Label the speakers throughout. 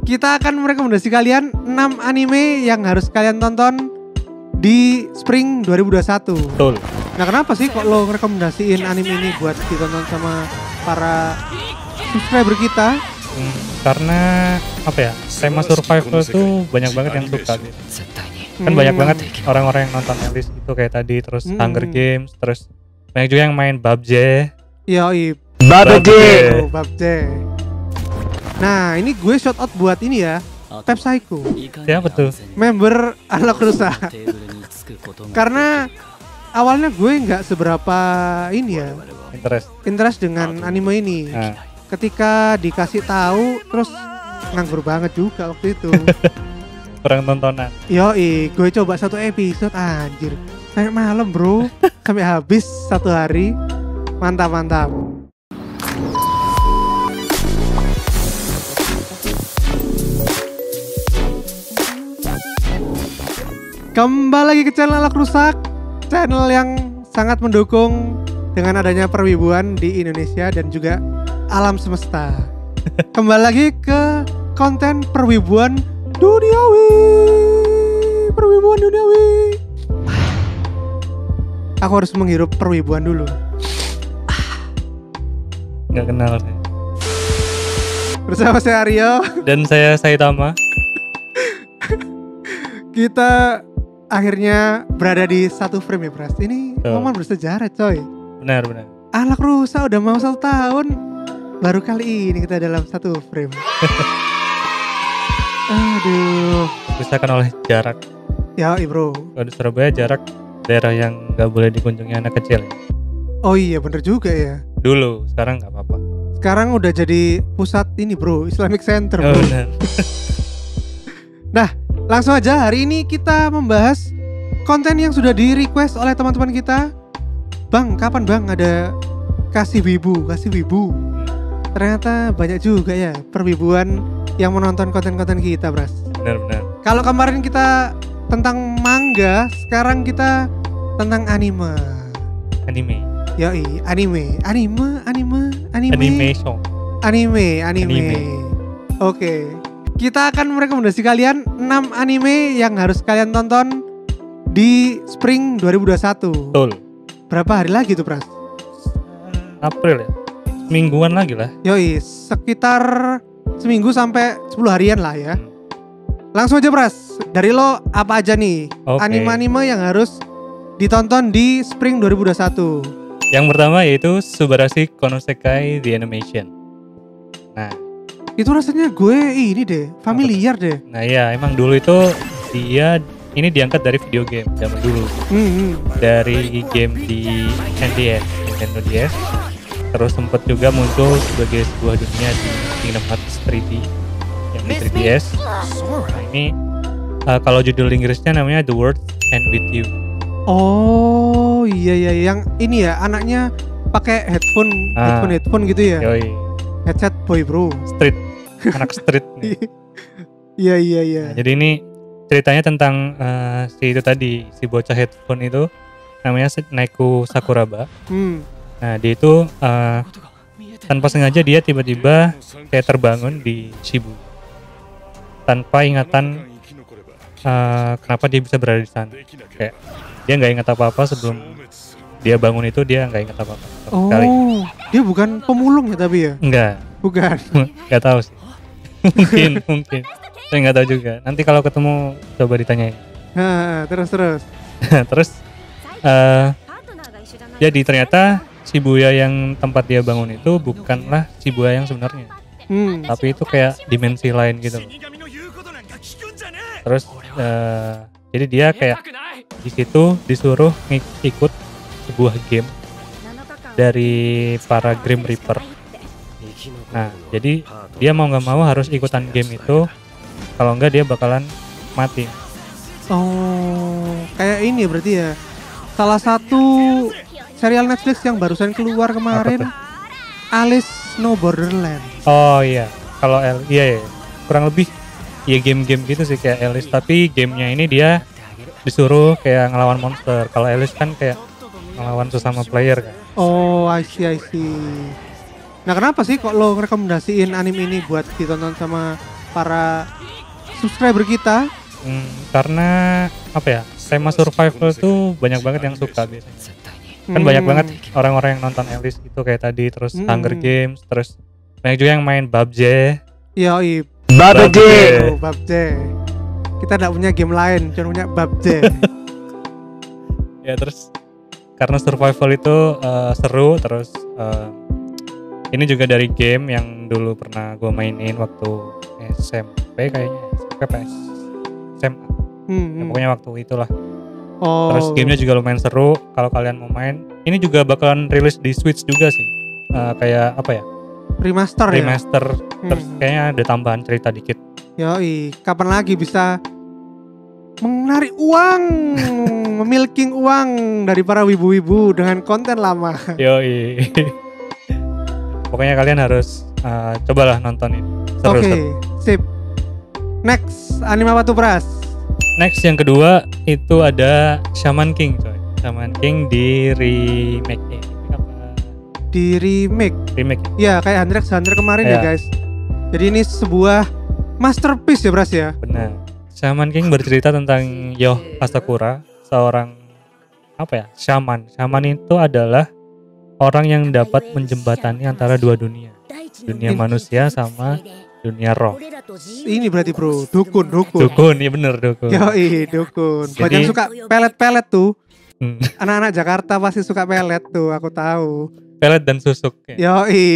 Speaker 1: Kita akan merekomendasi kalian 6 anime yang harus kalian tonton di Spring 2021.
Speaker 2: Betul.
Speaker 1: Nah kenapa sih kok lo ngerekomendasiin anime ini buat ditonton sama para subscriber kita?
Speaker 2: Karena apa ya, tema survival itu banyak banget yang suka gitu. Kan banyak banget orang-orang yang nonton Alice itu kayak tadi, terus Hunger Games, terus banyak juga yang main PUBG.
Speaker 1: Yoi,
Speaker 2: PUBG.
Speaker 1: PUBG. Nah ini gue shout out buat ini ya, Pep Psycho.
Speaker 2: Siapa tuh?
Speaker 1: Member Anak Rusa. Karena awalnya gue nggak seberapa ini ya, interest dengan anime ini. Ketika dikasih tahu terus nganggur banget juga waktu itu.
Speaker 2: Kurang tontonan.
Speaker 1: Yoi, gue coba 1 episode anjir. Sampai malam bro, sampai habis 1 hari. Mantap. Kembali lagi ke channel Anak Rusak, channel yang sangat mendukung dengan adanya perwibuan di Indonesia dan juga alam semesta. Kembali lagi ke konten perwibuan duniawi. Aku harus menghirup perwibuan dulu.
Speaker 2: Nggak kenal saya.
Speaker 1: Bersama saya Aryo
Speaker 2: dan saya Saitama.
Speaker 1: Kita akhirnya berada di 1 frame ya Pras. Ini momen bersejarah coy.
Speaker 2: Benar.
Speaker 1: Anak Rusa udah mau 1 tahun. Baru kali ini kita dalam 1 frame. Aduh.
Speaker 2: Disahkan oleh jarak.
Speaker 1: Ya bro.
Speaker 2: Kalau di Surabaya jarak daerah yang gak boleh dikunjungi anak kecil.
Speaker 1: Oh iya bener juga ya.
Speaker 2: Dulu, sekarang gak apa-apa.
Speaker 1: Sekarang udah jadi pusat ini bro, Islamic Center bro.
Speaker 2: Benar.
Speaker 1: Nah langsung aja, hari ini kita membahas konten yang sudah di request oleh teman-teman kita. Bang, kapan bang ada kasih wibu? Ternyata banyak juga ya perwibuan yang menonton konten-konten kita, Bras.
Speaker 2: Benar.
Speaker 1: Kalau kemarin kita tentang manga, sekarang kita tentang anime. Yoi, anime. Oke. Kita akan merekomendasi kalian 6 anime yang harus kalian tonton di Spring 2021.
Speaker 2: Betul.
Speaker 1: Berapa hari lagi tuh, Pras?
Speaker 2: April ya? Mingguan lagi lah.
Speaker 1: Yoi, sekitar seminggu sampai 10 harian lah ya. Langsung aja Pras, dari lo apa aja nih anime-anime yang harus ditonton di Spring 2021?
Speaker 2: Yang pertama yaitu Subarashi Konosekai The Animation. Nah,
Speaker 1: itu rasanya gue ini deh, familiar deh.
Speaker 2: Nah iya, emang dulu itu dia ini diangkat dari video game zaman dulu. Dari game di NDS, Nintendo DS. Terus sempat juga muncul sebagai sebuah dunia di Kingdom Hearts 3D yang di 3DS. Nah ini kalau judul Inggrisnya namanya The World End With You.
Speaker 1: Oh iya, yang ini ya anaknya pakai headphone gitu ya.
Speaker 2: Yoi.
Speaker 1: Headset boy bro.
Speaker 2: Street, anak street.
Speaker 1: Iya.
Speaker 2: Nah, jadi ini ceritanya tentang si bocah headphone itu namanya Naiko Sakuraba. Nah dia itu tanpa sengaja dia tiba-tiba kayak terbangun di Shibuya tanpa ingatan kenapa dia bisa berada di sana. Kayak dia nggak ingat apa-apa sebelum dia bangun itu, dia nggak ingat apa-apa sekali.
Speaker 1: Dia bukan pemulung ya tapi ya?
Speaker 2: Enggak.
Speaker 1: Bukan.
Speaker 2: Nggak tahu sih. mungkin. Saya nggak tahu juga. Nanti kalau ketemu coba ditanyain.
Speaker 1: Terus.
Speaker 2: Terus jadi ternyata Shibuya yang tempat dia bangun itu bukanlah Shibuya yang sebenarnya. Tapi itu kayak dimensi lain gitu. Terus jadi dia kayak di situ disuruh ikut sebuah game dari para Grim Reaper. Nah, jadi dia mau nggak mau harus ikutan game itu, kalau enggak dia bakalan mati.
Speaker 1: Oh, kayak ini berarti ya. Salah satu serial Netflix yang barusan keluar kemarin, Alice No Borderland.
Speaker 2: Oh iya, kalau iya, kurang lebih ya game-game gitu sih kayak Alice, tapi gamenya ini dia disuruh kayak ngelawan monster. Kalau Alice kan kayak ngelawan sesama player kan.
Speaker 1: Oh, I see. Nah kenapa sih kok lo rekomendasiin anime ini buat ditonton sama para subscriber kita?
Speaker 2: Karena apa ya, tema survival tuh banyak banget yang suka biasanya. Kan banyak banget orang-orang yang nonton Alice itu kayak tadi, terus Hunger Games, terus banyak juga yang main PUBG.
Speaker 1: Iya,
Speaker 2: PUBG.
Speaker 1: PUBG. Kita tidak punya game lain, cuma punya PUBG.
Speaker 2: Ya terus karena survival itu seru, terus ini juga dari game yang dulu pernah gue mainin waktu SMP kayaknya, SMP SMA. Ya, pokoknya waktu itulah. Terus gamenya juga lumayan seru. Kalau kalian mau main, ini juga bakalan rilis di Switch juga sih. Kayak apa ya?
Speaker 1: Remaster.
Speaker 2: Terus kayaknya ada tambahan cerita dikit.
Speaker 1: Yoi, kapan lagi bisa menarik uang, memilking uang dari para wibu-wibu dengan konten lama.
Speaker 2: Yoi. Pokoknya kalian harus cobalah nonton ini. Seru.
Speaker 1: Oke, sip. Next, anime apa tuh, Pras?
Speaker 2: Next yang kedua itu ada Shaman King, coy. Shaman King di remake
Speaker 1: Di remake. Ya, kayak Hunter x Hunter kemarin ya, guys. Jadi ini sebuah masterpiece ya, Pras ya.
Speaker 2: Benar. Shaman King bercerita tentang Yoh Asakura, seorang apa ya? Shaman. Shaman itu adalah orang yang dapat menjembatani antara dua dunia. Dunia manusia sama dunia roh.
Speaker 1: Ini berarti bro, dukun.
Speaker 2: Dukun, iya bener dukun.
Speaker 1: Yoi, dukun. Banyak yang suka pelet-pelet tuh. Anak-anak Jakarta pasti suka pelet tuh, aku tahu.
Speaker 2: Pelet dan susuk. Ya.
Speaker 1: Yoi.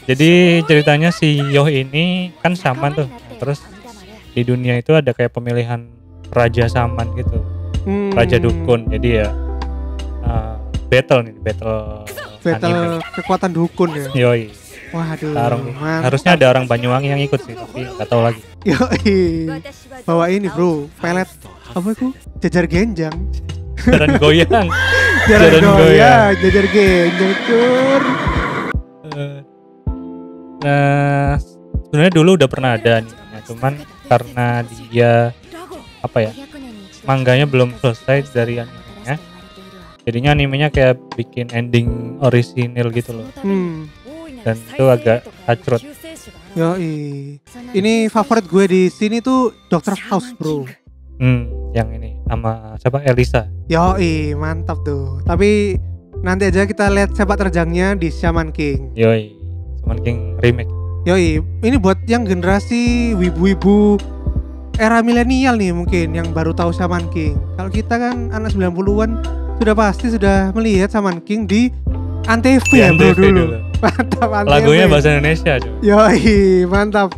Speaker 2: Jadi ceritanya si Yoh ini kan shaman tuh. Terus di dunia itu ada kayak pemilihan raja shaman gitu. Raja dukun. Jadi ya battle
Speaker 1: kekuatan dukun ya.
Speaker 2: Yoi.
Speaker 1: Waduh,
Speaker 2: harusnya ada orang Banyuwangi yang ikut sih, tapi nggak tahu lagi.
Speaker 1: Yoi, bawa ini bro, pelet apa itu? Jajar genjang.
Speaker 2: Jaran goyang.
Speaker 1: Jajar genjang tur.
Speaker 2: Nah, sebenarnya dulu udah pernah ada animenya, cuman karena dia apa ya, mangganya belum selesai dari animenya, jadinya animenya kayak bikin ending orisinil gitu loh. Dan itu agak kacrut.
Speaker 1: Yoi. Ini favorit gue di sini tuh Dr. House bro.
Speaker 2: Yang ini sama siapa? Elisa.
Speaker 1: Yoi, mantap tuh. Tapi nanti aja kita lihat sepak terjangnya di Shaman King.
Speaker 2: Yoi, Shaman King remake.
Speaker 1: Yoi, ini buat yang generasi wibu-wibu era milenial nih mungkin yang baru tahu Shaman King. Kalau kita kan anak 90-an sudah melihat Shaman King di Antv ya bro dulu. Mantap,
Speaker 2: lagunya bahasa Indonesia cuy.
Speaker 1: Yoi, mantap.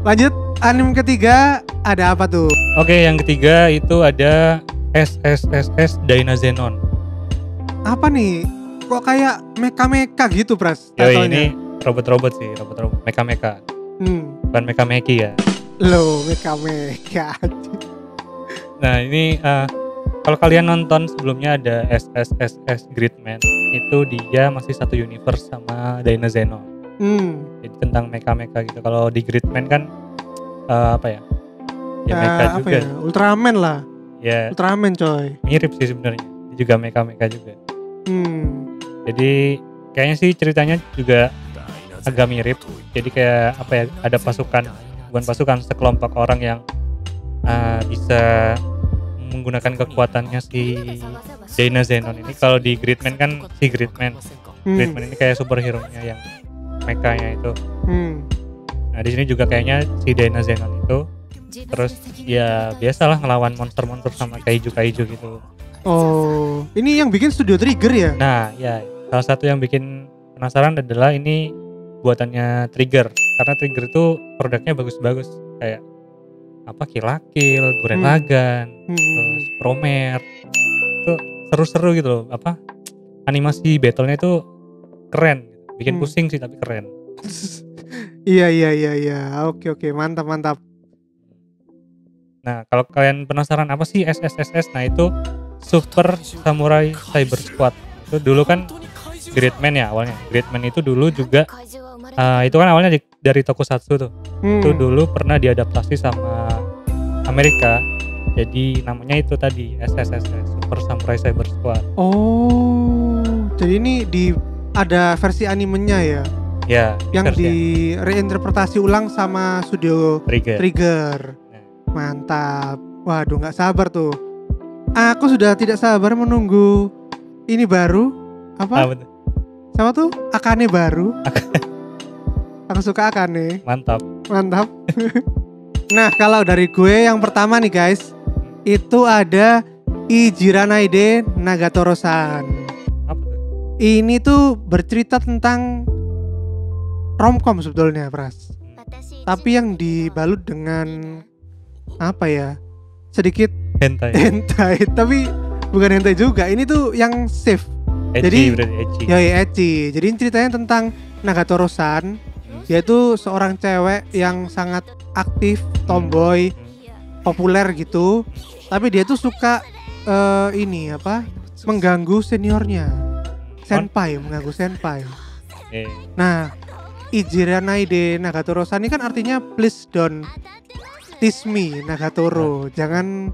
Speaker 1: Lanjut, anime ketiga ada apa tuh?
Speaker 2: Oke, yang ketiga itu ada SSSS Dynazenon.
Speaker 1: Apa nih? Kok kayak mecha gitu, Pras?
Speaker 2: Yoi, ini robot sih, robot mecha. Bukan mecha-meki ya.
Speaker 1: Loh, mecha.
Speaker 2: Nah, ini kalau kalian nonton sebelumnya ada SSSS Gridman, itu dia masih satu universe sama Dynazenon. Jadi tentang mecha gitu. Kalau di Gridman kan apa ya? Ya mecha juga.
Speaker 1: Ya? Ultraman lah.
Speaker 2: Ya.
Speaker 1: Ultraman coy.
Speaker 2: Mirip sih sebenarnya. Juga mecha juga. Jadi kayaknya sih ceritanya juga agak mirip. Jadi kayak apa ya? Ada sekelompok orang yang bisa menggunakan kekuatannya si Dynazenon ini. Kalau di Gridman kan si Gridman ini kayak superhero-nya yang mechanya itu. Nah di sini juga kayaknya si Dynazenon itu terus ya biasalah ngelawan monster-monster sama kaiju gitu.
Speaker 1: Oh, ini yang bikin Studio Trigger ya?
Speaker 2: Nah ya, salah satu yang bikin penasaran adalah ini buatannya Trigger, karena Trigger itu produknya bagus-bagus kayak apa Kill la Kill, Gurren Lagann, terus Promare, itu seru-seru gitu loh. Apa animasi battle-nya itu keren, bikin pusing sih tapi keren.
Speaker 1: Iya. Oke, mantap.
Speaker 2: Nah kalau kalian penasaran apa sih SSSS, nah itu Super Samurai Cyber Squad. Itu dulu kan Gridman ya awalnya. Gridman itu dulu juga itu kan awalnya dari Tokusatsu tuh. Itu dulu pernah diadaptasi sama Amerika. Jadi namanya itu tadi SSSS, Super Samurai Cyber Squad.
Speaker 1: Oh, jadi ini ada versi animenya ya?
Speaker 2: Ya,
Speaker 1: yang
Speaker 2: Pickers, ya.
Speaker 1: reinterpretasi ulang sama studio Trigger. Mantap. Waduh, nggak sabar tuh. Aku sudah tidak sabar menunggu ini baru apa? Siapa tuh? Akane baru. Aku suka Akane.
Speaker 2: Mantap.
Speaker 1: Nah, kalau dari gue yang pertama nih guys, itu ada Ijiranaide Nagatoro-san.
Speaker 2: Apa tuh?
Speaker 1: Ini tuh bercerita tentang romcom sebetulnya, Pras. Tapi yang dibalut dengan apa ya? Sedikit hentai, tapi bukan hentai juga. Ini tuh yang safe.
Speaker 2: Ecchi,
Speaker 1: jadi ecchi. Jadi ceritanya tentang Nagatoro-san. Dia itu seorang cewek yang sangat aktif, tomboy, populer gitu. Tapi dia tuh suka mengganggu seniornya. Mengganggu senpai. Nah, Ijiranaide Nagatoro-san ini kan artinya please don't tease me Nagatoro. Jangan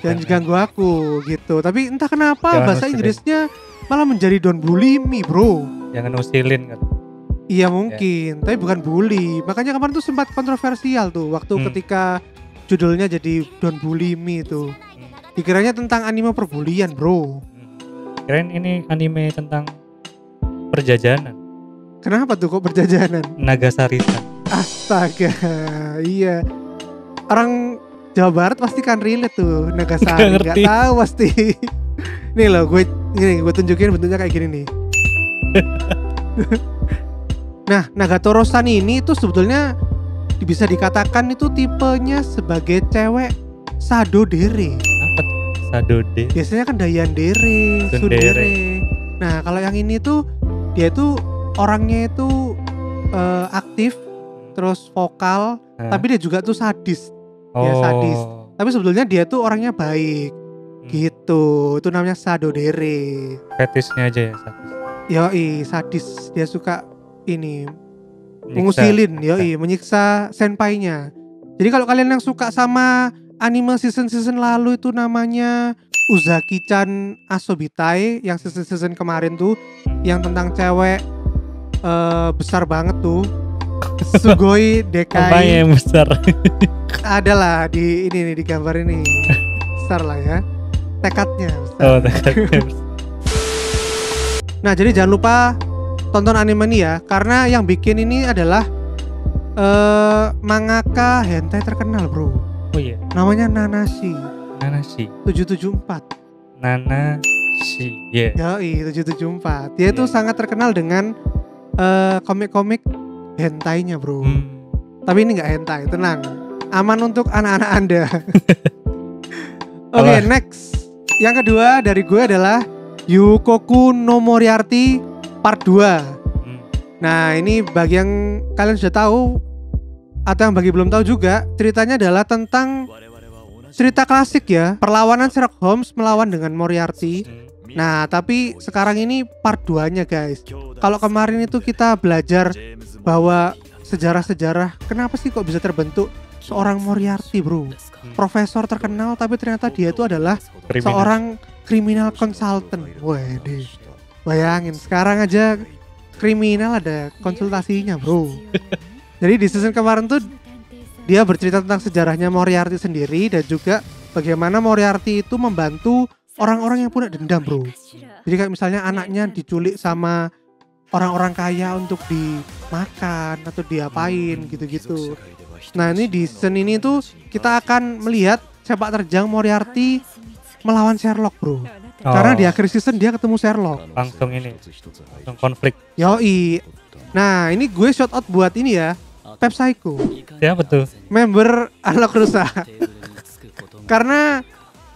Speaker 1: jangan ganggu aku gitu. Tapi entah kenapa bahasa Inggrisnya malah menjadi don't bully me, bro.
Speaker 2: Jangan usilin kan.
Speaker 1: Iya mungkin, tapi bukan bully. Makanya kemarin tuh sempat kontroversial tuh waktu ketika judulnya jadi don't bully me tuh. Dikiranya tentang anime perbulian, bro.
Speaker 2: Kirain ini anime tentang perjajanan.
Speaker 1: Kenapa tuh kok perjajanan?
Speaker 2: Nagasari-san.
Speaker 1: Astaga, iya. Orang Jawa Barat pasti kan relate tuh Nagasari. Gak tahu pasti. Nih loh, gue tunjukin bentuknya kayak gini nih. Nah, Nagatoro-san ini tuh sebetulnya bisa dikatakan itu tipenya sebagai cewek sadodere.
Speaker 2: Apa tuh? Sadodere?
Speaker 1: Biasanya kan dayandere, sundere. Nah, kalau yang ini tuh dia tuh orangnya itu aktif, terus vokal, tapi dia juga tuh sadis. Dia sadis. Tapi sebetulnya dia tuh orangnya baik. Gitu. Itu namanya sadodere.
Speaker 2: Fetisnya aja ya sadis.
Speaker 1: Yoi, sadis. Dia suka mengusilin, menyiksa senpainya. Jadi kalau kalian yang suka sama anime season lalu itu namanya Uzaki-chan Asobitai, yang season kemarin tuh yang tentang cewek besar banget tuh. Sugoi Dekai.
Speaker 2: Apa yang besar?
Speaker 1: Adalah di ini nih, di gambar ini. Besar lah ya. Tekadnya besar.
Speaker 2: Oh, tekadnya besar.
Speaker 1: Nah, jadi jangan lupa tonton anime ini ya, karena yang bikin ini adalah mangaka hentai terkenal, bro.
Speaker 2: Oh iya.
Speaker 1: Namanya Nanashi 774.
Speaker 2: Nanashi, ya. Yeah.
Speaker 1: Yoi, 774. Dia itu sangat terkenal dengan komik-komik hentainya, bro. Tapi ini nggak hentai, tenang. Aman untuk anak-anak Anda. Oke, next. Yang kedua dari gue adalah Yukoku no Moriarty Part 2. Nah, ini bagi yang kalian sudah tahu atau yang bagi belum tahu juga, ceritanya adalah tentang cerita klasik ya, perlawanan Sherlock Holmes melawan dengan Moriarty. Nah, tapi sekarang ini part 2-nya, guys. Kalau kemarin itu kita belajar bahwa sejarah-sejarah kenapa sih kok bisa terbentuk seorang Moriarty, bro. Profesor terkenal tapi ternyata dia itu adalah seorang criminal consultant. Waduh. Bayangin, sekarang aja kriminal ada konsultasinya, bro. Jadi di season kemarin tuh dia bercerita tentang sejarahnya Moriarty sendiri dan juga bagaimana Moriarty itu membantu orang-orang yang punya dendam, bro. Jadi kayak misalnya anaknya diculik sama orang-orang kaya untuk dimakan atau diapain gitu-gitu. Nah, ini di season ini tuh kita akan melihat sepak terjang Moriarty melawan Sherlock, bro. Karena di akhir season dia ketemu Sherlock.
Speaker 2: Langsung konflik.
Speaker 1: Yoi. Nah, ini gue shout out buat ini ya, Pep Psycho.
Speaker 2: Siapa tuh?
Speaker 1: Member Anak Rusak. Karena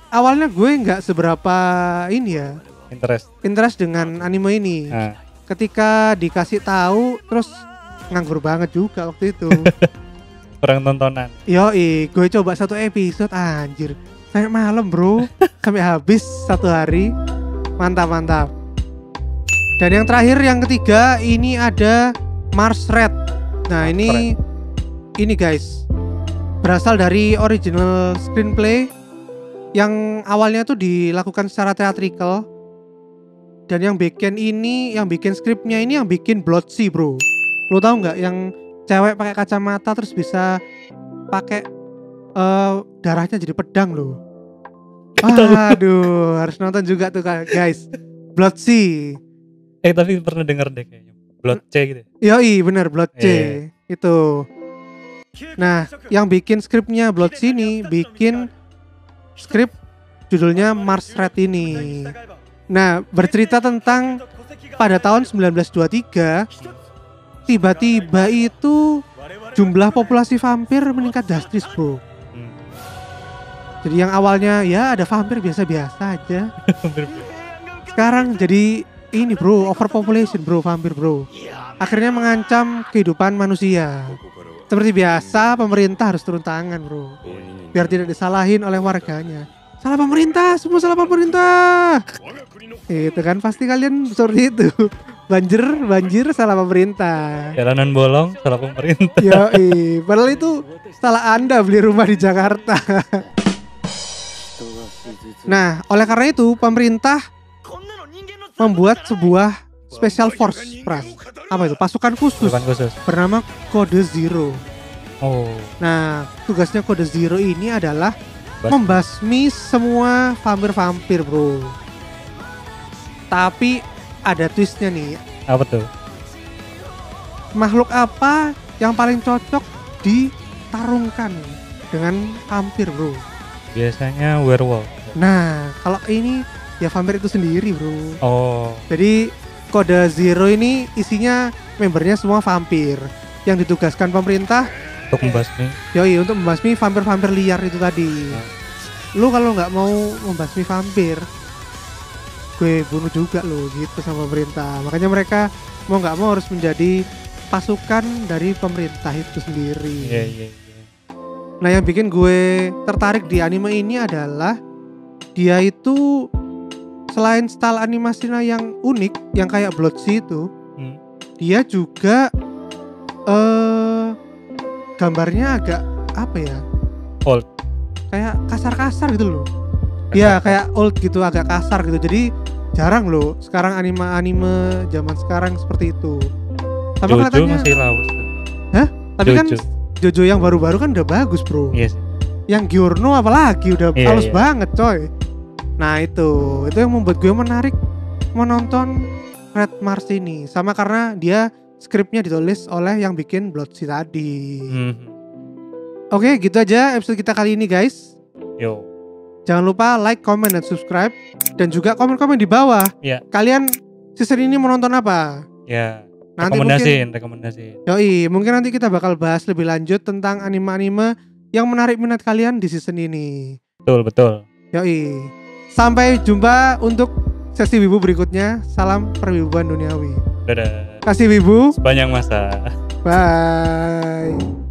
Speaker 1: awalnya gue nggak seberapa ini ya, interest dengan anime ini. Ketika dikasih tahu terus nganggur banget juga waktu itu.
Speaker 2: Kurang tontonan.
Speaker 1: Yoi, gue coba 1 episode, anjir. Sampai malam, bro. Sampai habis 1 hari. Mantap. Dan yang terakhir, yang ketiga, ini ada Mars Red. Nah, ini guys, berasal dari original screenplay yang awalnya tuh dilakukan secara theatrical. Dan yang bikin skripnya ini yang bikin Blood-C, bro. Lo tau nggak yang cewek pakai kacamata terus bisa pakai darahnya jadi pedang lo. Aduh, harus nonton juga tuh guys. Blood-C.
Speaker 2: Tapi pernah denger deh kayaknya. Blood-C gitu.
Speaker 1: Yoi, bener Blood-C. Itu. Nah, yang bikin skripnya Blood-C ini bikin skrip judulnya Mars Red ini. Nah, bercerita tentang pada tahun 1923 tiba-tiba itu jumlah populasi vampir meningkat drastis, bro. Jadi yang awalnya ya ada vampir biasa-biasa aja. Sekarang jadi ini, bro, overpopulation, bro, vampir, bro. Akhirnya mengancam kehidupan manusia. Seperti biasa, pemerintah harus turun tangan, bro. Biar tidak disalahin oleh warganya. Salah pemerintah, semua salah pemerintah. Itu kan pasti kalian seperti itu. Banjir salah pemerintah.
Speaker 2: Jalanan bolong salah pemerintah.
Speaker 1: Yoi, padahal itu salah Anda beli rumah di Jakarta. Nah, oleh karena itu pemerintah membuat sebuah special force, Pras. Apa itu? Pasukan khusus. Bernama Code Zero.
Speaker 2: Oh.
Speaker 1: Nah, tugasnya Code Zero ini adalah membasmi semua vampir-vampir, bro. Tapi ada twistnya nih.
Speaker 2: Apa tuh?
Speaker 1: Makhluk apa yang paling cocok ditarungkan dengan vampir, bro?
Speaker 2: Biasanya werewolf.
Speaker 1: Nah, kalau ini ya vampir itu sendiri, bro.
Speaker 2: Oh.
Speaker 1: Jadi Code Zero ini isinya membernya semua vampir yang ditugaskan pemerintah
Speaker 2: untuk membasmi.
Speaker 1: Yoi, untuk membasmi vampir-vampir liar itu tadi. Lu kalau nggak mau membasmi vampir, gue bunuh juga lo gitu sama pemerintah. Makanya mereka mau nggak mau harus menjadi pasukan dari pemerintah itu sendiri.
Speaker 2: Iya.
Speaker 1: Nah, yang bikin gue tertarik di anime ini adalah dia itu selain style animasinya yang unik, yang kayak Blood-C itu, dia juga gambarnya agak apa ya?
Speaker 2: Old.
Speaker 1: Kayak kasar-kasar gitu loh. Iya, kayak old gitu, agak kasar gitu. Jadi jarang loh sekarang anime zaman sekarang seperti itu. Sama
Speaker 2: Jojo masih lawas.
Speaker 1: Hah? Tapi
Speaker 2: Jojo.
Speaker 1: Kan Jojo yang baru-baru kan udah bagus, bro.
Speaker 2: Yes.
Speaker 1: Yang Giorno apalagi udah halus banget, coy. Nah, itu yang membuat gue menarik menonton Red Mars ini. Sama karena dia skripnya ditulis oleh yang bikin Blood-C tadi. Oke, gitu aja episode kita kali ini, guys.
Speaker 2: Yo.
Speaker 1: Jangan lupa like, comment, dan subscribe. Dan juga komen-komen di bawah.
Speaker 2: Iya.
Speaker 1: Kalian season ini menonton apa?
Speaker 2: Ya.
Speaker 1: Nanti
Speaker 2: rekomendasiin.
Speaker 1: Yoi, mungkin nanti kita bakal bahas lebih lanjut tentang anime-anime yang menarik minat kalian di season ini.
Speaker 2: Betul.
Speaker 1: Yoi. Sampai jumpa untuk sesi Wibu berikutnya. Salam perwibuan duniawi.
Speaker 2: Dadah.
Speaker 1: Kasih Wibu.
Speaker 2: Sepanjang masa.
Speaker 1: Bye.